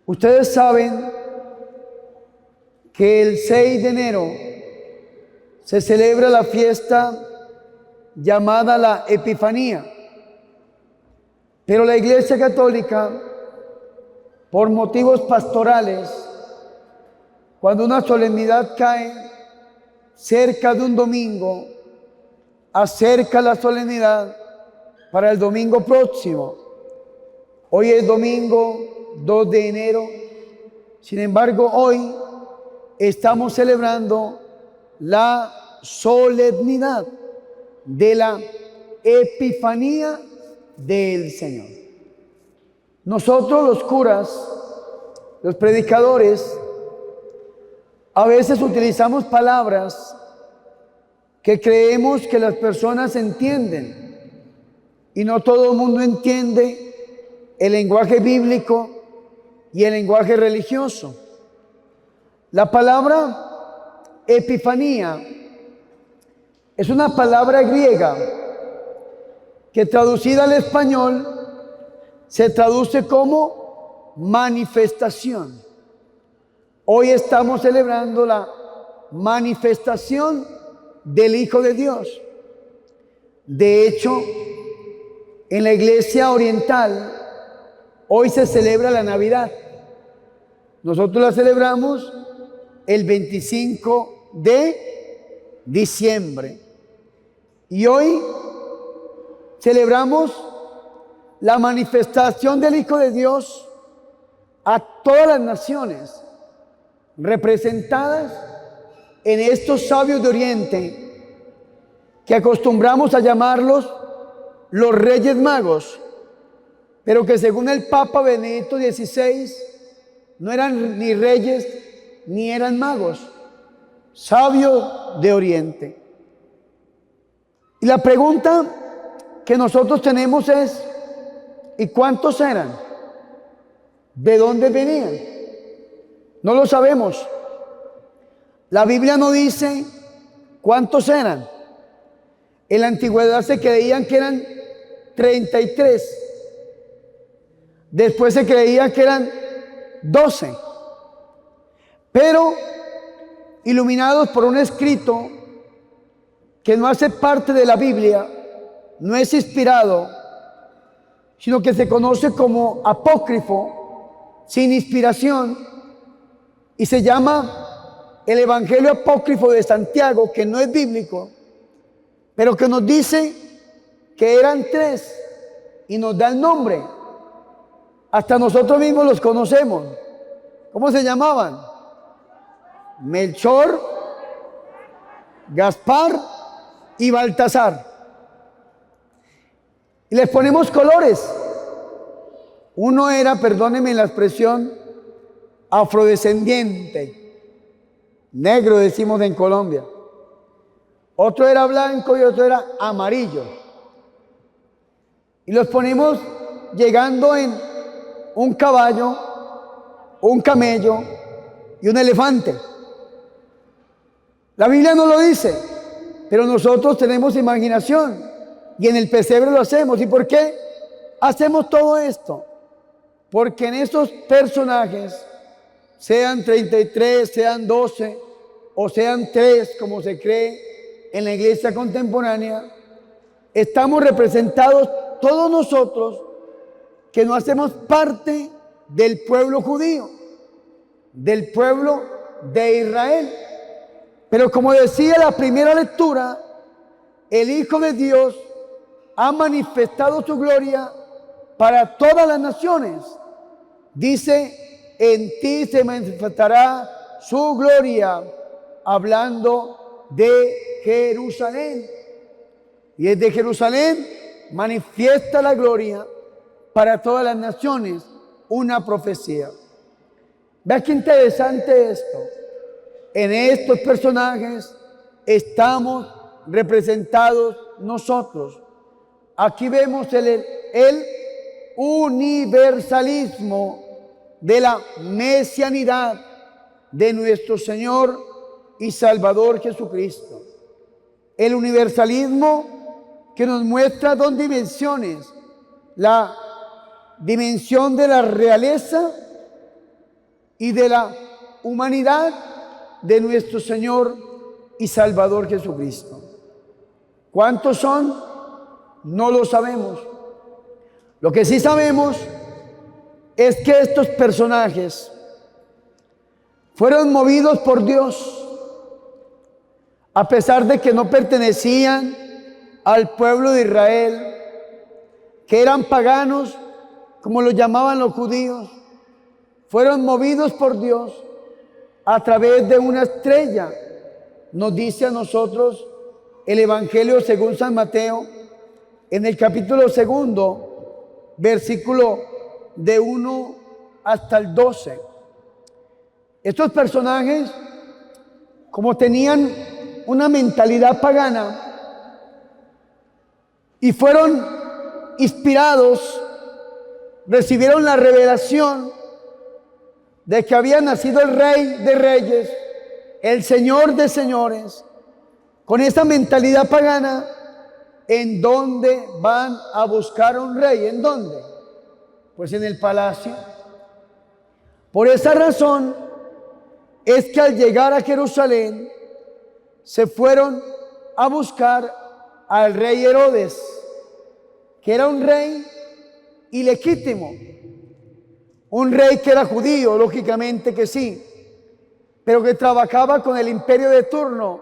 Ustedes saben que el 6 de enero se celebra la fiesta llamada la Epifanía. Pero la Iglesia Católica, por motivos pastorales, cuando una solemnidad cae cerca de un domingo, acerca la solemnidad para el domingo próximo. Hoy es domingo 2 de enero. Sin embargo, hoy estamos celebrando la solemnidad de la Epifanía del Señor. Nosotros los curas, los predicadores, a veces utilizamos palabras que creemos que las personas entienden y no todo el mundo entiende el lenguaje bíblico y el lenguaje religioso. La palabra Epifanía es una palabra griega que traducida al español se traduce como manifestación. Hoy estamos celebrando la manifestación del Hijo de Dios. De hecho, en la Iglesia Oriental hoy se celebra la Navidad. Nosotros la celebramos el 25 de diciembre. Y hoy celebramos la manifestación del Hijo de Dios a todas las naciones, representadas en estos sabios de Oriente, que acostumbramos a llamarlos los Reyes Magos, pero que según el Papa Benedicto XVI no eran ni reyes ni eran magos, sabios de Oriente. Y la pregunta que nosotros tenemos es, ¿y cuántos eran? ¿De dónde venían? No lo sabemos. La Biblia no dice cuántos eran. En la antigüedad se creían que eran 33. Después se creía que eran 12. Pero iluminados por un escrito que no hace parte de la Biblia, no es inspirado, sino que se conoce como apócrifo, sin inspiración, y se llama el Evangelio Apócrifo de Santiago, que no es bíblico, pero que nos dice que eran 3 y nos da el nombre. Hasta nosotros mismos los conocemos. ¿Cómo se llamaban? Melchor, Gaspar y Baltasar. Y les ponemos colores. Uno era, perdónenme la expresión, afrodescendiente, negro decimos en Colombia. Otro era blanco y otro era amarillo. Y los ponemos llegando en un caballo, un camello y un elefante. La Biblia no lo dice, pero nosotros tenemos imaginación y en el pesebre lo hacemos. ¿Y por qué hacemos todo esto? Porque en estos personajes, sean 33, sean 12 o sean 3, como se cree en la iglesia contemporánea, estamos representados todos nosotros que no hacemos parte del pueblo judío, del pueblo de Israel. Pero como decía la primera lectura, el Hijo de Dios ha manifestado su gloria para todas las naciones. Dice, en ti se manifestará su gloria, hablando de Jerusalén. Y desde Jerusalén manifiesta la gloria para todas las naciones, una profecía. Vea qué interesante esto. En estos personajes estamos representados nosotros. Aquí vemos el universalismo de la mesianidad de nuestro Señor y Salvador Jesucristo. El universalismo que nos muestra 2 dimensiones: la dimensión de la realeza y de la humanidad de nuestro Señor y Salvador Jesucristo. ¿Cuántos son? No lo sabemos. Lo que sí sabemos es que estos personajes fueron movidos por Dios, a pesar de que no pertenecían al pueblo de Israel, que eran paganos, como lo llamaban los judíos. Fueron movidos por Dios a través de una estrella. Nos dice a nosotros el Evangelio según San Mateo, en el capítulo 2, versículo de 1 hasta el 12. Estos personajes, como tenían una mentalidad pagana y fueron inspirados, recibieron la revelación de que había nacido el Rey de Reyes, el Señor de Señores. Con esa mentalidad pagana, ¿en dónde van a buscar a un rey? ¿En dónde? Pues en el palacio. Por esa razón es que al llegar a Jerusalén se fueron a buscar al rey Herodes, que era un rey ilegítimo, un rey que era judío, lógicamente que sí, pero que trabajaba con el imperio de turno,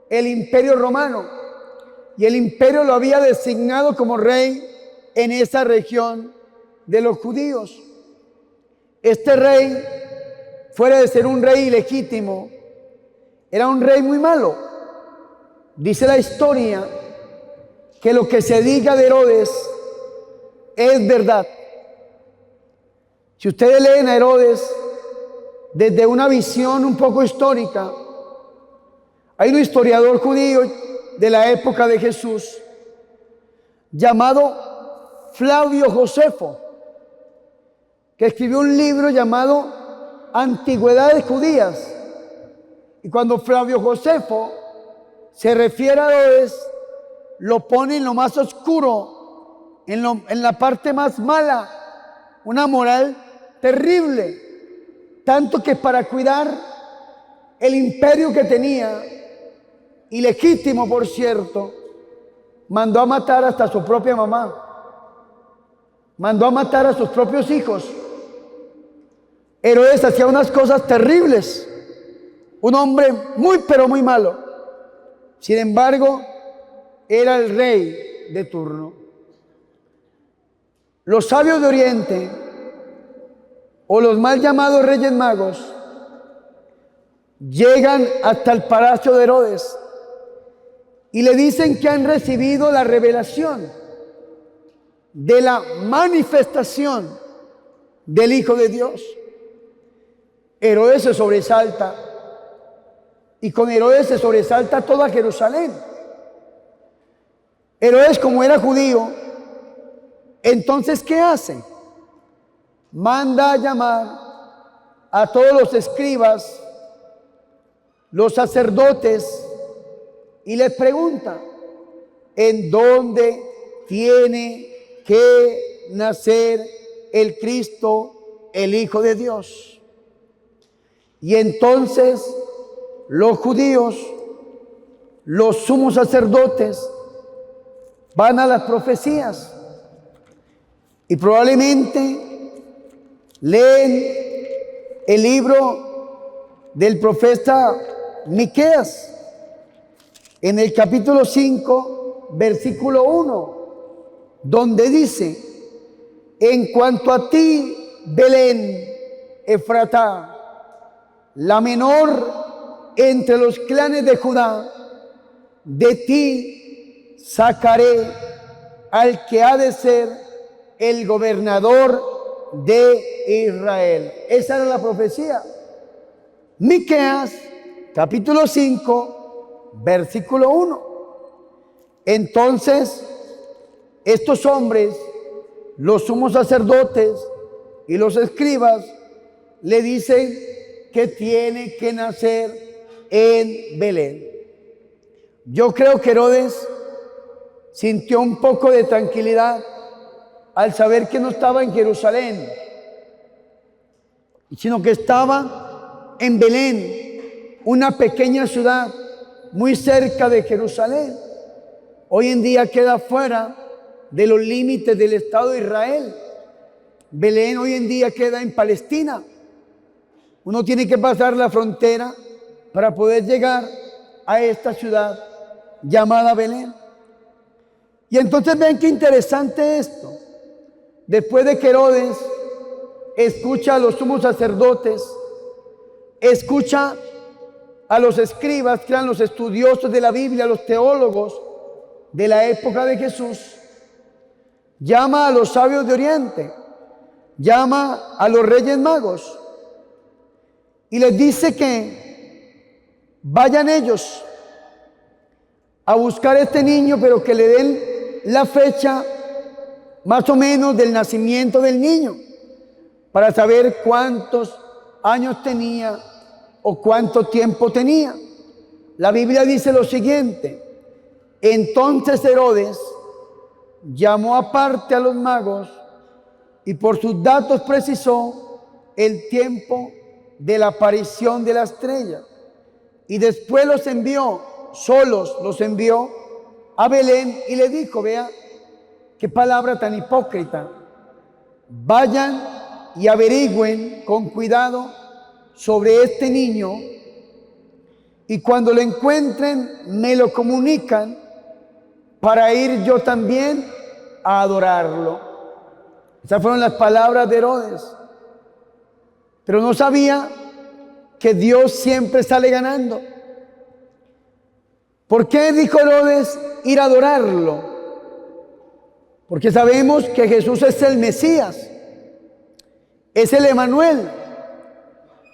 el imperio romano, y el imperio lo había designado como rey en esa región de los judíos. Este rey, fuera de ser un rey ilegítimo, era un rey muy malo. Dice la historia que lo que se diga de Herodes es verdad. Si ustedes leen a Herodes desde una visión un poco histórica, hay un historiador judío de la época de Jesús llamado Flavio Josefo, que escribió un libro llamado Antigüedades Judías. Y cuando Flavio Josefo se refiere a Herodes, lo pone en lo más oscuro, en la parte más mala, una moral terrible, tanto que para cuidar el imperio que tenía, ilegítimo por cierto, mandó a matar hasta su propia mamá, mandó a matar a sus propios hijos. Herodes hacía unas cosas terribles, un hombre muy pero muy malo. Sin embargo, era el rey de turno. Los sabios de Oriente, o los mal llamados Reyes Magos, llegan hasta el palacio de Herodes y le dicen que han recibido la revelación de la manifestación del Hijo de Dios. Herodes se sobresalta, y con Herodes se sobresalta toda Jerusalén. Herodes, como era judío, entonces ¿qué hace? Manda a llamar a todos los escribas, los sacerdotes, y les pregunta: ¿en dónde tiene que nacer el Cristo, el Hijo de Dios? Y entonces los judíos, los sumos sacerdotes, van a las profecías y probablemente leen el libro del profeta Miqueas, en el capítulo 5, versículo 1, donde dice: en cuanto a ti, Belén, Efratá, la menor entre los clanes de Judá, de ti sacaré al que ha de ser el gobernador de Israel. Esa era la profecía. Miqueas, capítulo 5, versículo 1. Entonces, estos hombres, los sumos sacerdotes y los escribas, le dicen que tiene que nacer en Belén. Yo creo que Herodes sintió un poco de tranquilidad al saber que no estaba en Jerusalén, sino que estaba en Belén, una pequeña ciudad muy cerca de Jerusalén. Hoy en día queda fuera de los límites del Estado de Israel. Belén hoy en día queda en Palestina. Uno tiene que pasar la frontera para poder llegar a esta ciudad llamada Belén. Y entonces vean qué interesante esto. Después de que Herodes escucha a los sumos sacerdotes, escucha a los escribas, que eran los estudiosos de la Biblia, los teólogos de la época de Jesús, llama a los sabios de Oriente, llama a los reyes magos y les dice que vayan ellos a buscar a este niño, pero que le den la fecha más o menos del nacimiento del niño, para saber cuántos años tenía o cuánto tiempo tenía. La Biblia dice lo siguiente: entonces Herodes llamó aparte a los magos y por sus datos precisó el tiempo de la aparición de la estrella, y después los envió, solos los envió a Belén y le dijo, vea qué palabra tan hipócrita, vayan y averigüen con cuidado sobre este niño y cuando lo encuentren me lo comunican para ir yo también a adorarlo. Esas fueron las palabras de Herodes. Pero no sabía que Dios siempre sale ganando. ¿Por qué dijo Herodes ir a adorarlo? Porque sabemos que Jesús es el Mesías, es el Emanuel,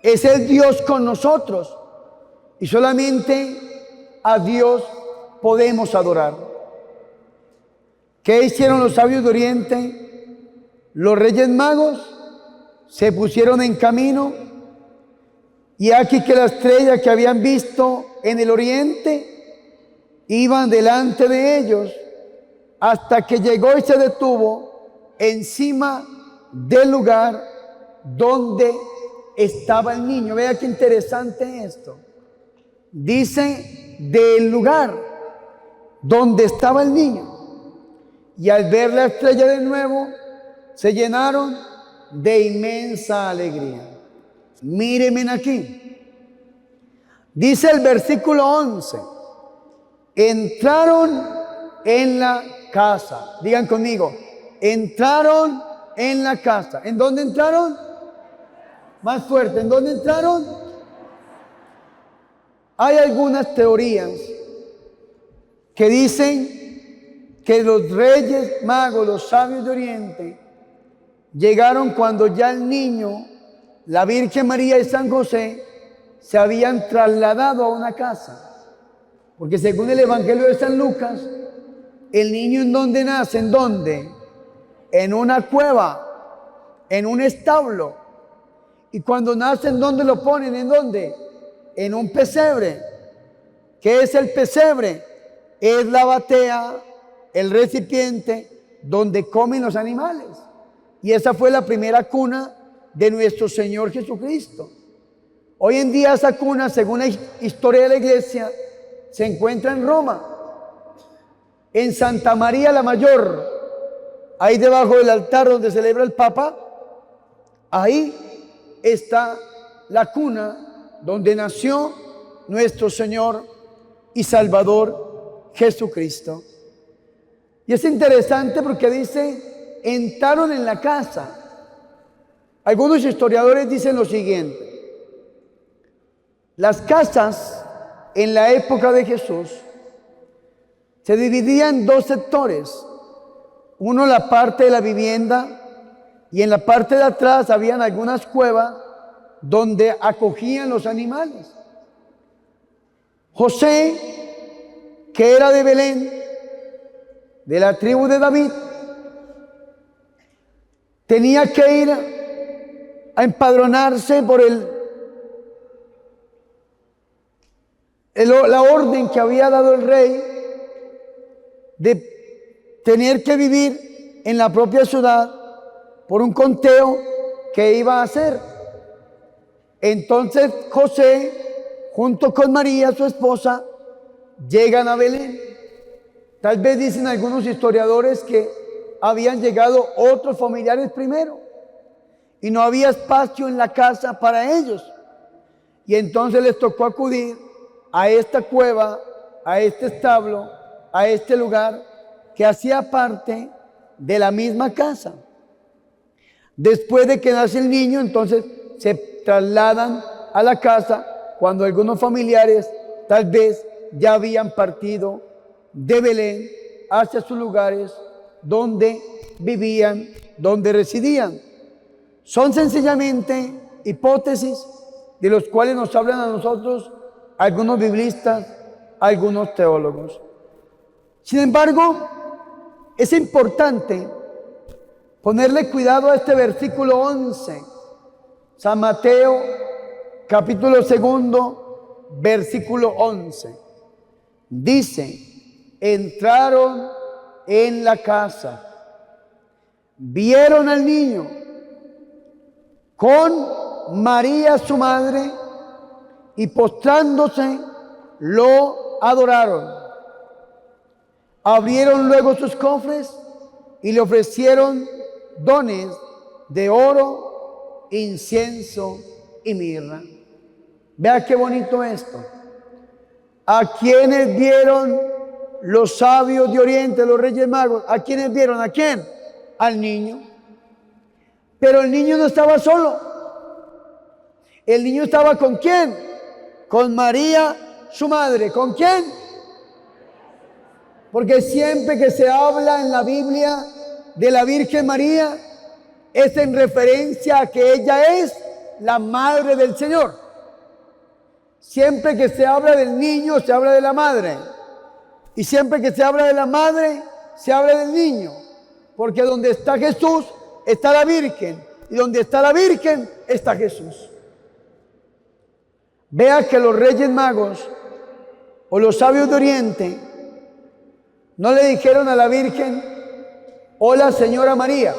es el Dios con nosotros. Y solamente a Dios podemos adorar. ¿Qué hicieron los sabios de Oriente? Los reyes magos se pusieron en camino y aquí que la estrella que habían visto en el oriente iban delante de ellos hasta que llegó y se detuvo encima del lugar donde estaba el niño. Vea qué interesante esto. Dice del lugar donde estaba el niño. Y al ver la estrella de nuevo, se llenaron de inmensa alegría. Mírenme aquí. Dice el versículo 11. Entraron en la casa. Digan conmigo. Entraron en la casa. ¿En dónde entraron? Más fuerte. ¿En dónde entraron? Hay algunas teorías que dicen que los reyes magos, los sabios de Oriente, llegaron cuando ya el niño, la Virgen María y San José se habían trasladado a una casa. Porque según el Evangelio de San Lucas, el niño en donde nace, ¿en dónde? En una cueva, en un establo. Y cuando nace, ¿en dónde lo ponen? ¿En dónde? En un pesebre. ¿Qué es el pesebre? Es la batea, el recipiente donde comen los animales. Y esa fue la primera cuna de nuestro Señor Jesucristo. Hoy en día esa cuna, según la historia de la iglesia, se encuentra en Roma, en Santa María la Mayor, ahí debajo del altar donde celebra el Papa. Ahí está la cuna donde nació nuestro Señor y Salvador Jesucristo. Y es interesante porque dice, entraron en la casa. Algunos historiadores dicen lo siguiente: las casas en la época de Jesús se dividían en dos sectores. Uno, la parte de la vivienda, y en la parte de atrás habían algunas cuevas donde acogían los animales. José, que era de Belén, de la tribu de David, tenía que ir a empadronarse por la orden que había dado el rey de tener que vivir en la propia ciudad por un conteo que iba a hacer. Entonces José, junto con María, su esposa, llegan a Belén. Tal vez dicen algunos historiadores que habían llegado otros familiares primero y no había espacio en la casa para ellos. Y entonces les tocó acudir a esta cueva, a este establo, a este lugar que hacía parte de la misma casa. Después de que nace el niño, entonces se trasladan a la casa cuando algunos familiares tal vez ya habían partido de Belén hacia sus lugares donde vivían, donde residían. Son sencillamente hipótesis de los cuales nos hablan a nosotros algunos biblistas, algunos teólogos. Sin embargo, es importante ponerle cuidado a este versículo 11. San Mateo, capítulo 2, versículo 11. Dice, entraron en la casa, vieron al niño con María su madre y postrándose lo adoraron. Abrieron luego sus cofres y le ofrecieron dones de oro, incienso y mirra. Vea qué bonito esto. ¿A quienes vieron los sabios de Oriente, los Reyes Magos? ¿A quienes vieron? ¿A quién? Al niño. Pero el niño no estaba solo. El niño estaba ¿con quién? Con María, su madre. ¿Con quién? Porque siempre que se habla en la Biblia de la Virgen María, es en referencia a que ella es la madre del Señor. Siempre que se habla del niño, se habla de la madre. Y siempre que se habla de la madre, se habla del niño. Porque donde está Jesús, está la Virgen. Y donde está la Virgen, está Jesús. Vea que los Reyes Magos o los sabios de Oriente no le dijeron a la Virgen, hola señora María,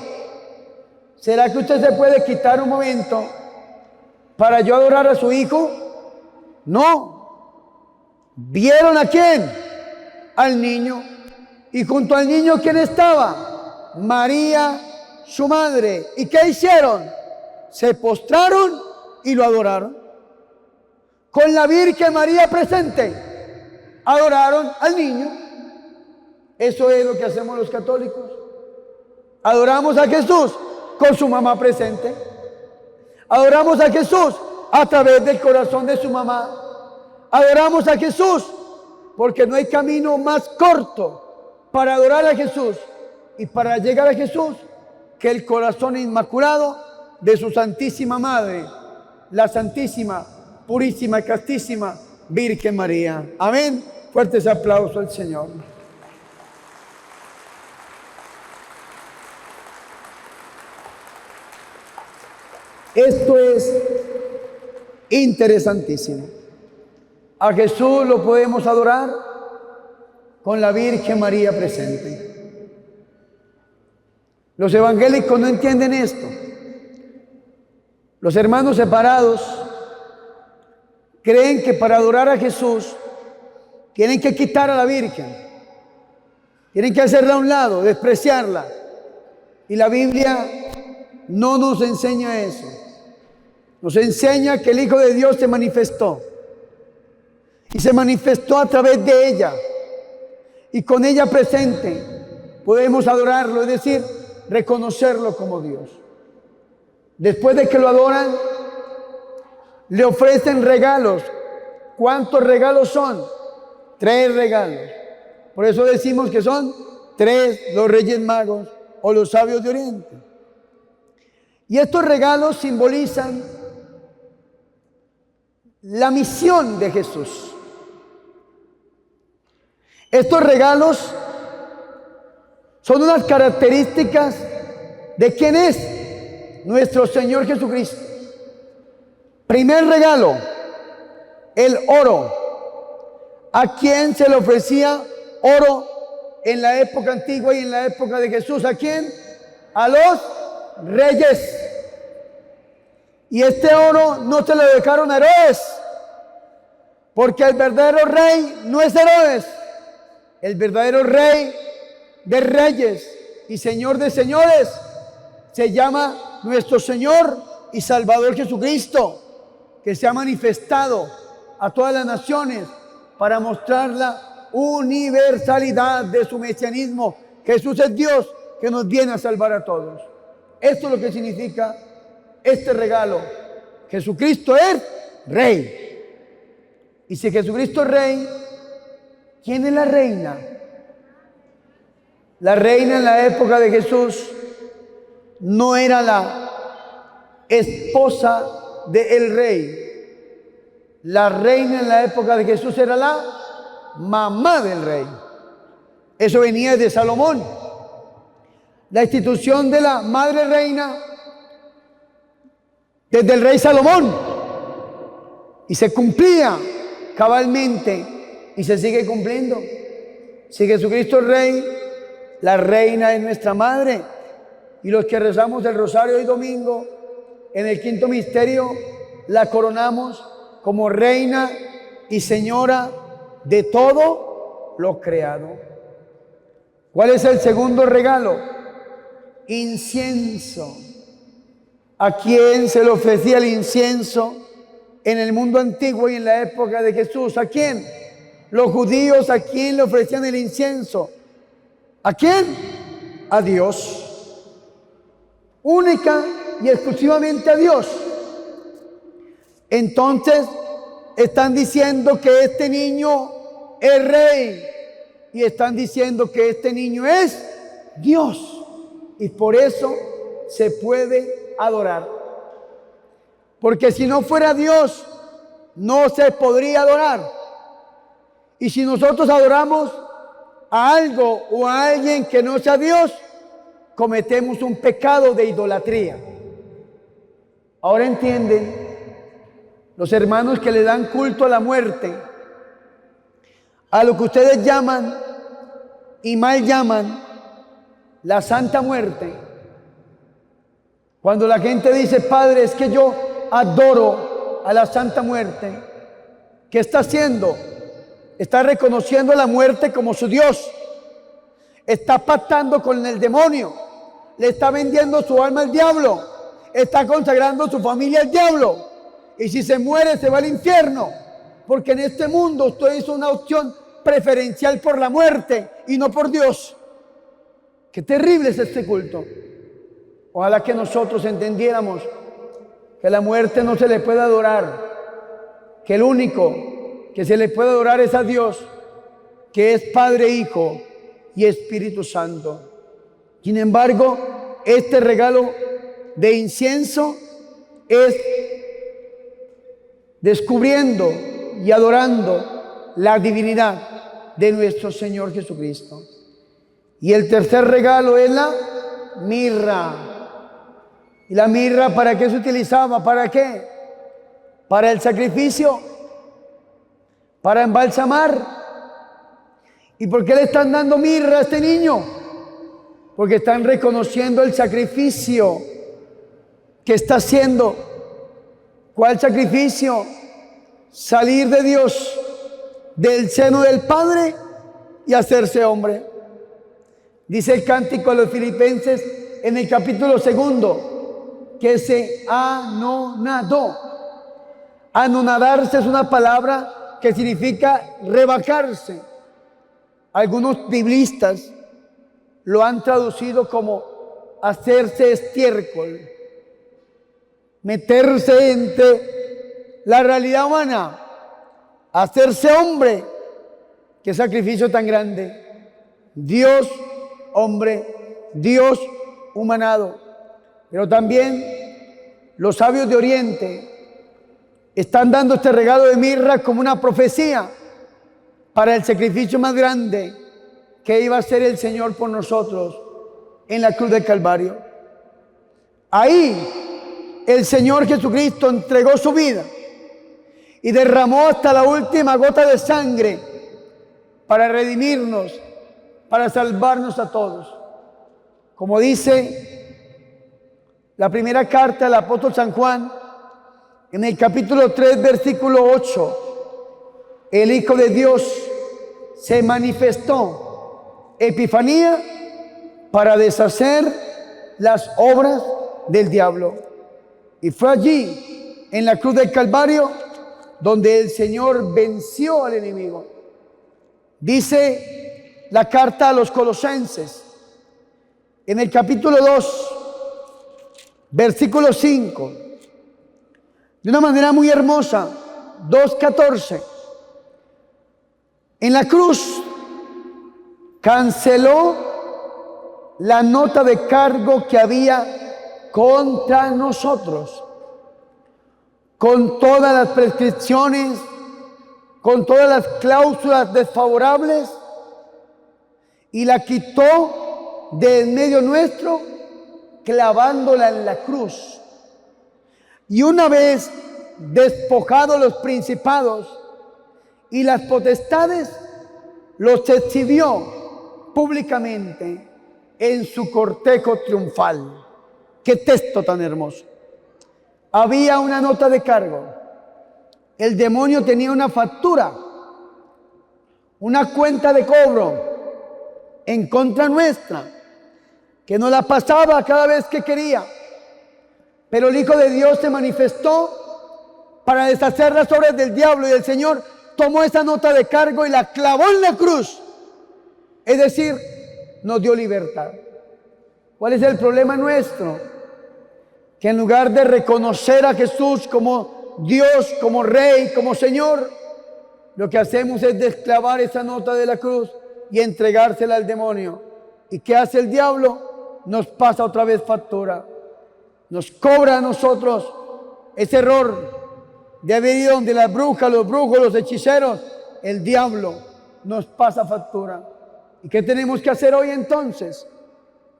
¿será que usted se puede quitar un momento para yo adorar a su hijo? No. ¿Vieron a quién? Al niño. Y junto al niño, ¿quién estaba? María, su madre. ¿Y qué hicieron? Se postraron y lo adoraron. Con la Virgen María presente, adoraron al niño. Eso es lo que hacemos los católicos. Adoramos a Jesús con su mamá presente. Adoramos a Jesús a través del corazón de su mamá. Adoramos a Jesús porque no hay camino más corto para adorar a Jesús y para llegar a Jesús que el corazón inmaculado de su Santísima Madre, la Santísima, Purísima y Castísima Virgen María. Amén. Fuertes aplausos al Señor. Esto es interesantísimo. A Jesús lo podemos adorar con la Virgen María presente. Los evangélicos no entienden esto. Los hermanos separados creen que para adorar a Jesús tienen que quitar a la Virgen, tienen que hacerla a un lado, despreciarla. Y la Biblia no nos enseña eso. Nos enseña que el Hijo de Dios se manifestó. Y se manifestó a través de ella. Y con ella presente podemos adorarlo, es decir, reconocerlo como Dios. Después de que lo adoran, le ofrecen regalos. ¿Cuántos regalos son? 3 regalos. Por eso decimos que son 3 los Reyes Magos o los sabios de Oriente. Y estos regalos simbolizan la misión de Jesús. Estos regalos son unas características de quién es nuestro Señor Jesucristo. Primer regalo, el oro. ¿A quién se le ofrecía oro en la época antigua y en la época de Jesús? ¿A quién? A los reyes. Y este oro no se lo dejaron a Herodes, porque el verdadero rey no es Herodes. El verdadero rey de reyes y señor de señores se llama nuestro Señor y Salvador Jesucristo, que se ha manifestado a todas las naciones para mostrar la universalidad de su mesianismo. Jesús es Dios que nos viene a salvar a todos. Esto es lo que significa este regalo. Jesucristo es Rey. Y si Jesucristo es Rey, ¿quién es la reina? La reina en la época de Jesús no era la esposa del rey. La reina en la época de Jesús era la mamá del rey. Eso venía de Salomón. La institución de la madre reina desde el rey Salomón. Y se cumplía cabalmente y se sigue cumpliendo. Si Jesucristo es Rey, la reina es nuestra madre. Y los que rezamos el rosario hoy domingo, en el quinto misterio, la coronamos como reina y señora de todo lo creado. ¿Cuál es el segundo regalo? Incienso. ¿A quién se le ofrecía el incienso en el mundo antiguo y en la época de Jesús? ¿A quién? Los judíos, ¿a quién le ofrecían el incienso? ¿A quién? A Dios. Única y exclusivamente a Dios. Entonces están diciendo que este niño es rey y están diciendo que este niño es Dios, y por eso se puede adorar. Porque si no fuera Dios, no se podría adorar. Y si nosotros adoramos a algo o a alguien que no sea Dios, cometemos un pecado de idolatría. Ahora entienden los hermanos que le dan culto a la muerte, a lo que ustedes llaman y mal llaman la Santa Muerte. Cuando la gente dice: Padre, es que yo adoro a la Santa Muerte, ¿qué está haciendo? Está reconociendo la muerte como su Dios. Está pactando con el demonio. Le está vendiendo su alma al diablo. Está consagrando su familia al diablo. Y si se muere, se va al infierno. Porque en este mundo usted hizo una opción preferencial por la muerte y no por Dios. Qué terrible es este culto. Ojalá que nosotros entendiéramos que la muerte no se le puede adorar, que el único que se le puede adorar es a Dios, que es Padre, Hijo y Espíritu Santo. Sin embargo, este regalo de incienso es descubriendo y adorando la divinidad de nuestro Señor Jesucristo. Y el tercer regalo es la mirra. ¿Y la mirra para qué se utilizaba? ¿Para qué? Para el sacrificio, para embalsamar. ¿Y por qué le están dando mirra a este niño? Porque están reconociendo el sacrificio que está haciendo. ¿Cuál sacrificio? Salir de Dios, del seno del Padre, y hacerse hombre. Dice el cántico a los Filipenses en el capítulo 2 que se anonadó. Anonadarse es una palabra que significa rebajarse. Algunos biblistas lo han traducido como hacerse estiércol, meterse entre la realidad humana, hacerse hombre. Qué sacrificio tan grande. Dios hombre, Dios humanado. Pero también los sabios de Oriente están dando este regalo de mirra como una profecía para el sacrificio más grande que iba a hacer el Señor por nosotros en la cruz del Calvario. Ahí el Señor Jesucristo entregó su vida y derramó hasta la última gota de sangre para redimirnos, para salvarnos a todos. Como dice la primera carta del apóstol San Juan, En el capítulo 3, versículo 8, el Hijo de Dios se manifestó, epifanía, para deshacer las obras del diablo. Y fue allí, en la cruz del Calvario, donde el Señor venció al enemigo. Dice la carta a los Colosenses, en el capítulo 2, versículo 5, de una manera muy hermosa, 2:14. En la cruz canceló la nota de cargo que había contra nosotros, con todas las prescripciones, con todas las cláusulas desfavorables, y la quitó de en medio nuestro, clavándola en la cruz. Y una vez despojados los principados y las potestades, los exhibió públicamente en su cortejo triunfal. ¡Qué texto tan hermoso! Había una nota de cargo. El demonio tenía una factura, una cuenta de cobro en contra nuestra, que nos la pasaba cada vez que quería. Pero el Hijo de Dios se manifestó para deshacer las obras del diablo, y el Señor tomó esa nota de cargo y la clavó en la cruz. Es decir, nos dio libertad. ¿Cuál es el problema nuestro? Que en lugar de reconocer a Jesús como Dios, como Rey, como Señor, lo que hacemos es desclavar esa nota de la cruz y entregársela al demonio. ¿Y qué hace el diablo? Nos pasa otra vez factura. Nos cobra a nosotros ese error de haber ido donde las brujas, los brujos, los hechiceros. El diablo nos pasa factura. ¿Y qué tenemos que hacer hoy entonces?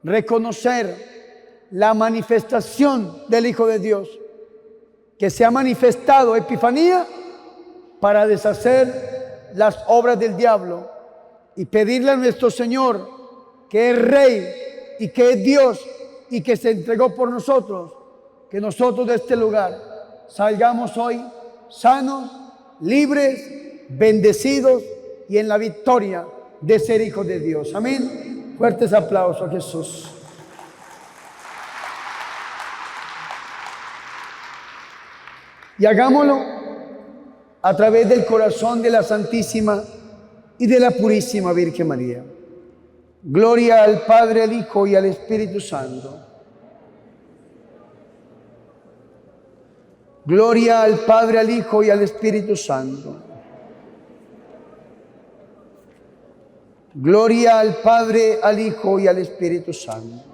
Reconocer la manifestación del Hijo de Dios, que se ha manifestado, epifanía, para deshacer las obras del diablo, y pedirle a nuestro Señor, que es Rey y que es Dios y que se entregó por nosotros, que nosotros de este lugar salgamos hoy sanos, libres, bendecidos y en la victoria de ser hijos de Dios. Amén. Fuertes aplausos a Jesús. Y hagámoslo a través del corazón de la Santísima y de la Purísima Virgen María. Gloria al Padre, al Hijo y al Espíritu Santo. Gloria al Padre, al Hijo y al Espíritu Santo. Gloria al Padre, al Hijo y al Espíritu Santo.